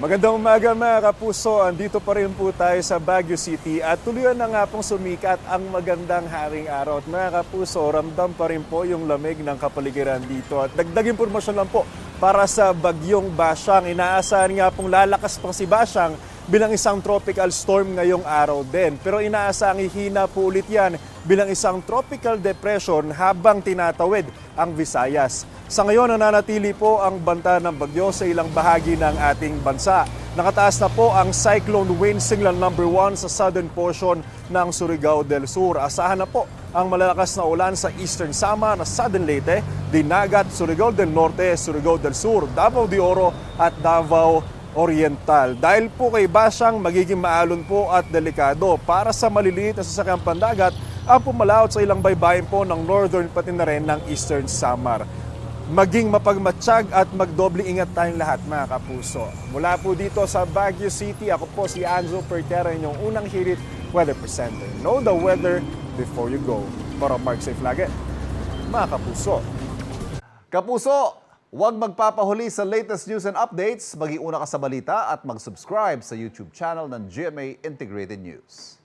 Magandang umaga mga kapuso, andito pa rin po tayo sa Baguio City at tuluyan na nga pong sumikat ang magandang haring araw. At mga kapuso, ramdam pa rin po yung lamig ng kapaligiran dito. At dagdag impormasyon lang po para sa bagyong Basyang. Inaasahan nga pong lalakas pang si Basyang bilang isang tropical storm ngayong araw din. Pero inaasahang hihina po ulit yan bilang isang tropical depression habang tinatawid ang Visayas. Sa ngayon, nananatili po ang banta ng bagyo sa ilang bahagi ng ating bansa. Nakataas na po ang cyclone wind signal number 1 sa southern portion ng Surigao del Sur. Asahan na po ang malalakas na ulan sa Eastern Samar, Southern Leyte, Dinagat, Surigao del Norte, Surigao del Sur, Davao de Oro at Davao Oriental. Dahil po kay Basyang, magiging maalon po at delikado para sa maliliit na sasakyang pandagat ang pumalaot sa ilang baybayin po ng northern pati na rin ng Eastern Samar. Maging mapagmatsyag at magdoble ingat tayong lahat mga kapuso. Mula po dito sa Baguio City, ako po si Anzo Pertera, inyong unang hirit weather presenter. Know the weather before you go. Para park safe lagi, mga kapuso. Kapuso, huwag magpapahuli sa latest news and updates. Mag-iuna ka sa balita at mag-subscribe sa YouTube channel ng GMA Integrated News.